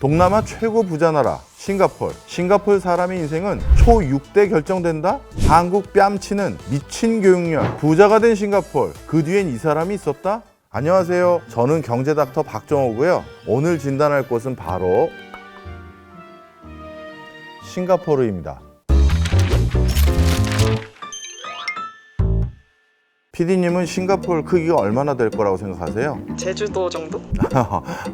동남아 최고 부자 나라 싱가폴. 싱가폴 사람의 인생은 초6대 결정된다? 한국 뺨치는 미친 교육열. 부자가 된 싱가폴. 그 뒤엔 이 사람이 있었다? 안녕하세요. 저는 경제닥터 박정호고요. 오늘 진단할 곳은 바로 싱가포르입니다. PD님은 싱가포르 크기가 얼마나 될 거라고 생각하세요? 제주도 정도?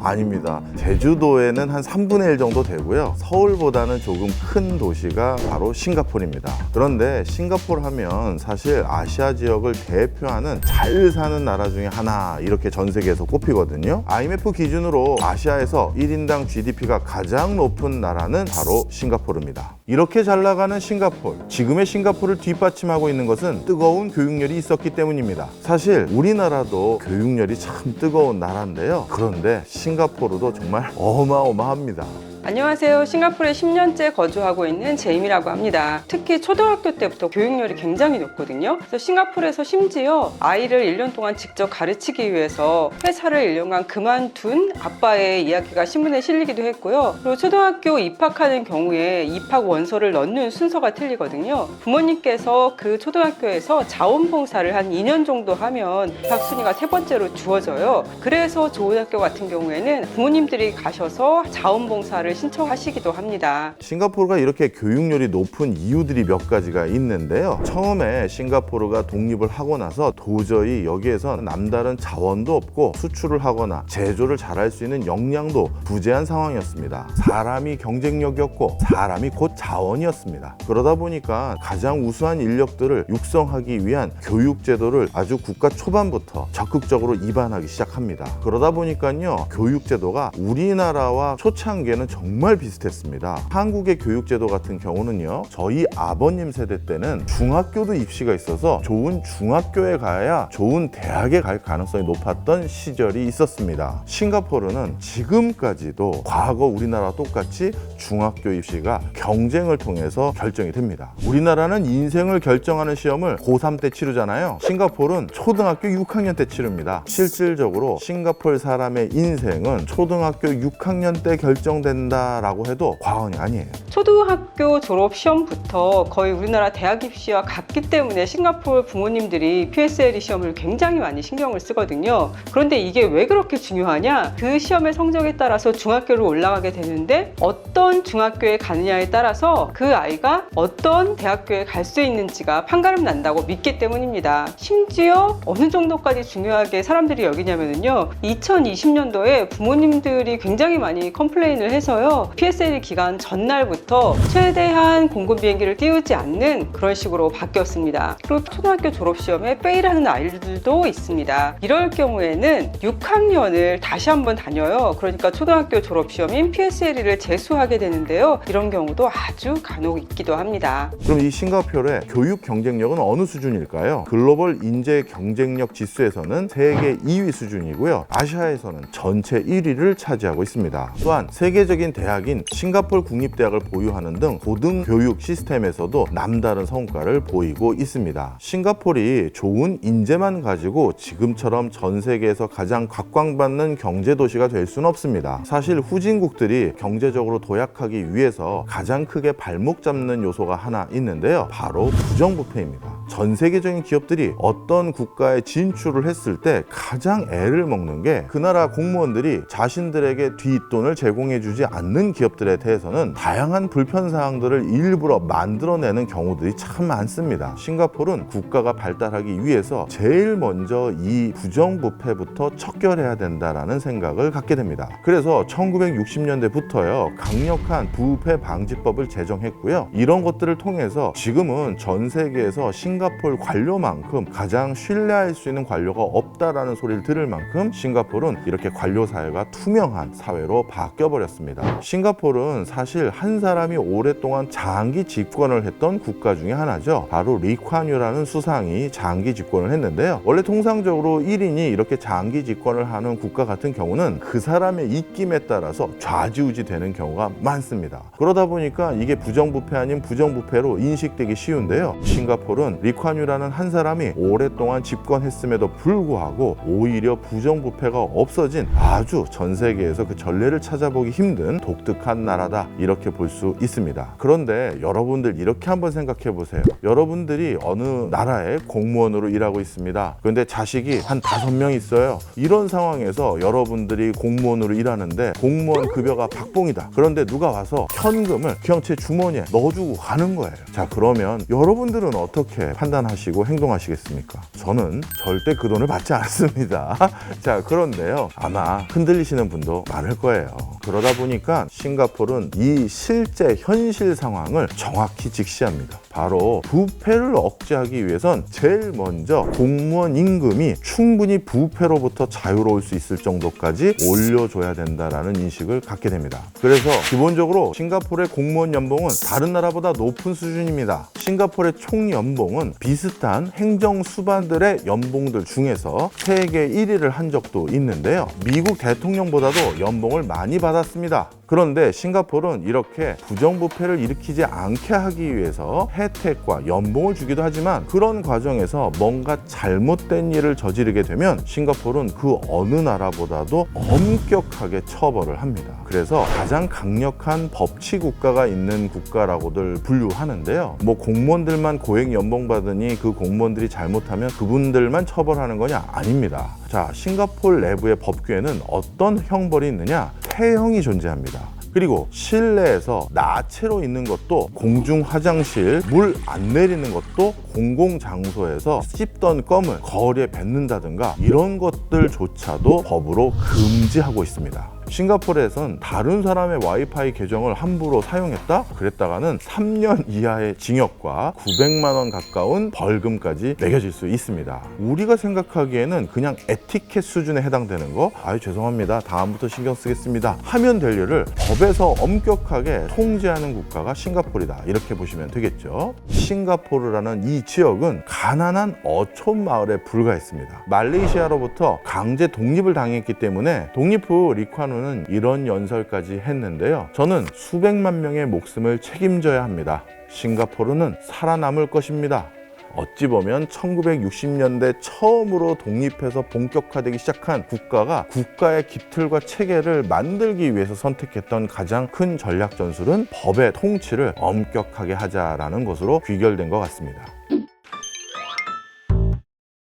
아닙니다. 제주도에는 한 3분의 1 정도 되고요. 서울보다는 조금 큰 도시가 바로 싱가포르입니다. 그런데 싱가포르 하면 사실 아시아 지역을 대표하는 잘 사는 나라 중에 하나 이렇게 전 세계에서 꼽히거든요. IMF 기준으로 아시아에서 1인당 GDP가 가장 높은 나라는 바로 싱가포르입니다. 이렇게 잘 나가는 싱가포르. 지금의 싱가포르를 뒷받침하고 있는 것은 뜨거운 교육열이 있었기 때문입니다. 사실 우리나라도 교육열이 참 뜨거운 나라인데요. 그런데 싱가포르도 정말 어마어마합니다. 안녕하세요. 싱가포르에 10년째 거주하고 있는 제임이라고 합니다. 특히 초등학교 때부터 교육열이 굉장히 높거든요. 그래서 싱가포르에서 심지어 아이를 1년 동안 직접 가르치기 위해서 회사를 1년간 그만둔 아빠의 이야기가 신문에 실리기도 했고요. 그리고 초등학교 입학하는 경우에 입학 원서를 넣는 순서가 틀리거든요. 부모님께서 그 초등학교에서 자원봉사를 한 2년 정도 하면 입학 순위가 3번째로 주어져요. 그래서 좋은 학교 같은 경우에는 부모님들이 가셔서 자원봉사를 신청하시기도 합니다. 싱가포르가 이렇게 교육열이 높은 이유들이 몇 가지가 있는데요. 처음에 싱가포르가 독립을 하고 나서 도저히 여기에서 남다른 자원도 없고 수출을 하거나 제조를 잘할 수 있는 역량도 부재한 상황이었습니다. 사람이 경쟁력이 없고 사람이 곧 자원이었습니다. 그러다 보니까 가장 우수한 인력들을 육성하기 위한 교육 제도를 아주 국가 초반부터 적극적으로 입안하기 시작합니다. 그러다 보니까요, 교육 제도가 우리나라와 초창기에는 정말 비슷했습니다. 한국의 교육제도 같은 경우는요, 저희 아버님 세대 때는 중학교도 입시가 있어서 좋은 중학교에 가야 좋은 대학에 갈 가능성이 높았던 시절이 있었습니다. 싱가포르는 지금까지도 과거 우리나라와 똑같이 중학교 입시가 경쟁을 통해서 결정이 됩니다. 우리나라는 인생을 결정하는 시험을 고3 때 치르잖아요. 싱가포르는 초등학교 6학년 때 치릅니다. 실질적으로 싱가포르 사람의 인생은 초등학교 6학년 때 결정된다 라고 해도 과언이 아니에요. 초등학교 졸업 시험부터 거의 우리나라 대학 입시와 같기 때문에 싱가포르 부모님들이 PSLE 시험을 굉장히 많이 신경을 쓰거든요. 그런데 이게 왜 그렇게 중요하냐? 그 시험의 성적에 따라서 중학교를 올라가게 되는데 어떤 중학교에 가느냐에 따라서 그 아이가 어떤 대학교에 갈 수 있는지가 판가름 난다고 믿기 때문입니다. 심지어 어느 정도까지 중요하게 사람들이 여기냐면요, 2020년도에 부모님들이 굉장히 많이 컴플레인을 해서 PSLE 기간 전날부터 최대한 공군 비행기를 띄우지 않는 그런 식으로 바뀌었습니다. 그리고 초등학교 졸업시험에 페일하는 아이들도 있습니다. 이럴 경우에는 6학년을 다시 한번 다녀요. 그러니까 초등학교 졸업시험인 PSLE를 재수하게 되는데요. 이런 경우도 아주 간혹 있기도 합니다. 그럼 이 싱가포르의 교육 경쟁력은 어느 수준일까요? 글로벌 인재 경쟁력 지수에서는 세계 2위 수준이고요. 아시아에서는 전체 1위를 차지하고 있습니다. 또한 세계적인 대학인 싱가포르 국립대학을 보유하는 등 고등교육 시스템에서도 남다른 성과를 보이고 있습니다. 싱가포르이 좋은 인재만 가지고 지금처럼 전 세계에서 가장 각광받는 경제도시가 될 수는 없습니다. 사실 후진국들이 경제적으로 도약하기 위해서 가장 크게 발목 잡는 요소가 하나 있는데요. 바로 부정부패입니다. 전 세계적인 기업들이 어떤 국가에 진출을 했을 때 가장 애를 먹는 게 그 나라 공무원들이 자신들에게 뒷돈을 제공해주지 않는 기업들에 대해서는 다양한 불편사항들을 일부러 만들어내는 경우들이 참 많습니다. 싱가포르는 국가가 발달하기 위해서 제일 먼저 이 부정부패부터 척결해야 된다는 생각을 갖게 됩니다. 그래서 1960년대부터요, 강력한 부패 방지법을 제정했고요. 이런 것들을 통해서 지금은 전 세계에서 싱가포르 관료만큼 가장 신뢰할 수 있는 관료가 없다라는 소리를 들을 만큼 싱가포르는 이렇게 관료 사회가 투명한 사회로 바뀌어버렸습니다. 싱가포르는 사실 한 사람이 오랫동안 장기 집권을 했던 국가 중에 하나죠. 바로 리콴유라는 수상이 장기 집권을 했는데요. 원래 통상적으로 1인이 이렇게 장기 집권을 하는 국가 같은 경우는 그 사람의 입김에 따라서 좌지우지 되는 경우가 많습니다. 그러다 보니까 이게 부정부패 아닌 부정부패로 인식되기 쉬운데요. 싱가포르는 리콴유라는 한 사람이 오랫동안 집권했음에도 불구하고 오히려 부정부패가 없어진 아주 전 세계에서 그 전례를 찾아보기 힘든 독특한 나라다, 이렇게 볼 수 있습니다. 그런데 여러분들 이렇게 한번 생각해 보세요. 여러분들이 어느 나라에 공무원으로 일하고 있습니다. 그런데 자식이 한 5명 있어요. 이런 상황에서 여러분들이 공무원으로 일하는데 공무원 급여가 박봉이다. 그런데 누가 와서 현금을 그냥 제 주머니에 넣어주고 가는 거예요. 자, 그러면 여러분들은 어떻게 판단하시고 행동하시겠습니까? 저는 절대 그 돈을 받지 않습니다. 자, 그런데요, 아마 흔들리시는 분도 많을 거예요. 그러다 보니까 싱가포르는 이 실제 현실 상황을 정확히 직시합니다. 바로 부패를 억제하기 위해선 제일 먼저 공무원 임금이 충분히 부패로부터 자유로울 수 있을 정도까지 올려줘야 된다는 인식을 갖게 됩니다. 그래서 기본적으로 싱가포르의 공무원 연봉은 다른 나라보다 높은 수준입니다. 싱가포르의 총 연봉은 비슷한 행정수반들의 연봉들 중에서 세계 1위를 한 적도 있는데요. 미국 대통령보다도 연봉을 많이 받았습니다. 그런데 싱가포르는 이렇게 부정부패를 일으키지 않게 하기 위해서 혜택과 연봉을 주기도 하지만 그런 과정에서 뭔가 잘못된 일을 저지르게 되면 싱가포르는 그 어느 나라보다도 엄격하게 처벌을 합니다. 그래서 가장 강력한 법치 국가가 있는 국가라고들 분류하는데요. 뭐 공무원들만 고액 연봉 받으니 그 공무원들이 잘못하면 그분들만 처벌하는 거냐? 아닙니다. 자, 싱가포르 내부의 법규에는 어떤 형벌이 있느냐? 폐형이 존재합니다. 그리고 실내에서 나체로 있는 것도, 공중 화장실 물 안 내리는 것도, 공공장소에서 씹던 껌을 거리에 뱉는다든가 이런 것들조차도 법으로 금지하고 있습니다. 싱가포르에선 다른 사람의 와이파이 계정을 함부로 사용했다? 그랬다가는 3년 이하의 징역과 900만 원 가까운 벌금까지 매겨질 수 있습니다. 우리가 생각하기에는 그냥 에티켓 수준에 해당되는 거, 아유 죄송합니다, 다음부터 신경 쓰겠습니다 하면 될 일을 법에서 엄격하게 통제하는 국가가 싱가포르이다, 이렇게 보시면 되겠죠. 싱가포르라는 이 지역은 가난한 어촌 마을에 불과했습니다. 말레이시아로부터 강제 독립을 당했기 때문에 독립 후 리콴유는 이런 연설까지 했는데요. 저는 수백만 명의 목숨을 책임져야 합니다. 싱가포르는 살아남을 것입니다. 어찌 보면 1960년대 처음으로 독립해서 본격화되기 시작한 국가가 국가의 기틀과 체계를 만들기 위해서 선택했던 가장 큰 전략 전술은 법의 통치를 엄격하게 하자라는 것으로 귀결된 것 같습니다.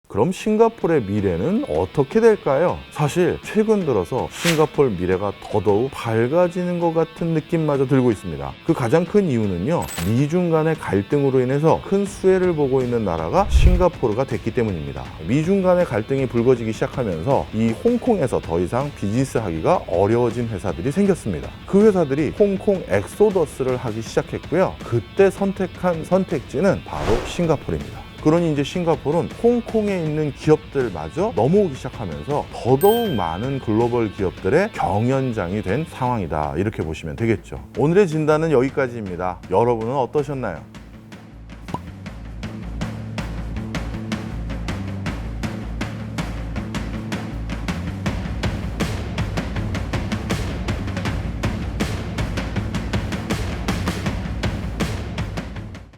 그럼 싱가포르의 미래는 어떻게 될까요? 사실 최근 들어서 싱가포르 미래가 더더욱 밝아지는 것 같은 느낌마저 들고 있습니다. 그 가장 큰 이유는요, 미중 간의 갈등으로 인해서 큰 수혜를 보고 있는 나라가 싱가포르가 됐기 때문입니다. 미중 간의 갈등이 불거지기 시작하면서 이 홍콩에서 더 이상 비즈니스하기가 어려워진 회사들이 생겼습니다. 그 회사들이 홍콩 엑소더스를 하기 시작했고요. 그때 선택한 선택지는 바로 싱가포르입니다. 그러니 이제 싱가포르는 홍콩에 있는 기업들마저 넘어오기 시작하면서 더더욱 많은 글로벌 기업들의 경연장이 된 상황이다, 이렇게 보시면 되겠죠. 오늘의 진단은 여기까지입니다. 여러분은 어떠셨나요?